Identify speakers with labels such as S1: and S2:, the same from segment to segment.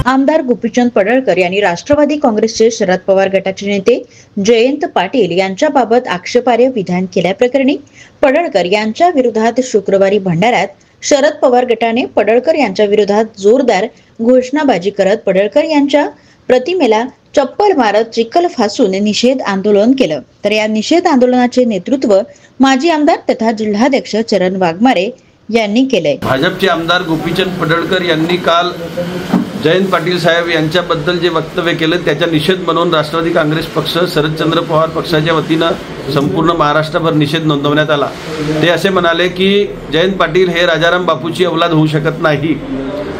S1: आमदार गोपीचंद पडळकर यांनी राष्ट्रवादी काँग्रेसचे शरद पवार गटाचे नेते जयंत पाटील यांच्याबाबत आक्षेपार्ह विधान केल्याप्रकरणी पडळकर यांच्या विरोधात शुक्रवारी भंडाऱ्यात शरद पवार गटाने पडळकर यांच्या विरोधात जोरदार घोषणाबाजी करत पडळकर यांच्या प्रतिमेला चप्पल मारत चिखल फासून निषेध आंदोलन केलं। तर या निषेध आंदोलनाचे नेतृत्व माजी आमदार तथा जिल्हाध्यक्ष चरण वाघमारे यांनी केले।
S2: भाजपचे आमदार गोपीचंद पडळकर यांनी काल जयंत पाटील साहेब यांच्याबद्दल जे वक्तव्य केले त्याचा निषेध म्हणून राष्ट्रवादी काँग्रेस पक्ष शरदचंद्र पवार पक्षाच्या वतीनं संपूर्ण महाराष्ट्रभर निषेध नोंदवण्यात आला। ते असे म्हणाले की जयंत पाटील हे राजाराम बापूची औलाद होऊ शकत नाही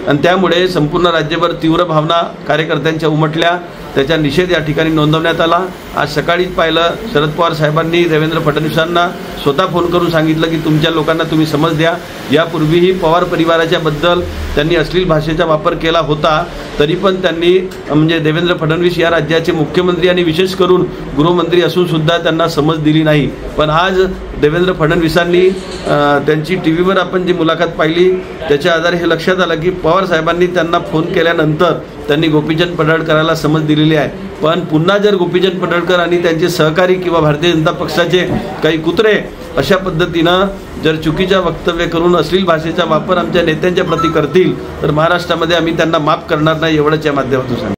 S2: आणि त्यामुळे संपूर्ण राज्यभर तीव्र भावना कार्यकर्त्यांच्या उमटल्या। त्याचा निषेध या ठिकाणी नोंदवण्यात आला। आज सकाळीच पाहिलं शरद पवार साहेबांनी देवेंद्र फडणवीसांना स्वतः फोन करून सांगितलं की तुमच्या लोकांना तुम्ही समज द्या। यापूर्वीही पवार परिवाराच्या बद्दल त्यांनी अश्लील भाषेचा वापर केला होता, तरी पण त्यांनी म्हणजे देवेंद्र फडणवीस या राज्याचे मुख्यमंत्री आणि विशेष करून गृहमंत्री असून सुद्धा त्यांना समज दिली नाही। पण आज देवेंद्र फडणवीसांनी त्यांची टीव्हीवर आपण जी मुलाखत पाहिली त्याच्या आधारे हे लक्षात आलं की पवार साहेबांनी त्यांना फोन केल्यानंतर त्यांनी गोपीचंद पडळकरांना समज दिलेली आहे। पण पुन्हा जर गोपीचंद पडळकर आणि त्यांचे सहकारी किंवा भारतीय जनता पक्षाचे काही कुत्रे अशा पद्धतीनं जर चुकीच्या वक्तव्य करून अश्लील भाषेचा वापर आमच्या नेत्यांच्या प्रती करतील तर महाराष्ट्रामध्ये आम्ही त्यांना माफ करणार नाही, एवढंच या माध्यमातून सांगतो।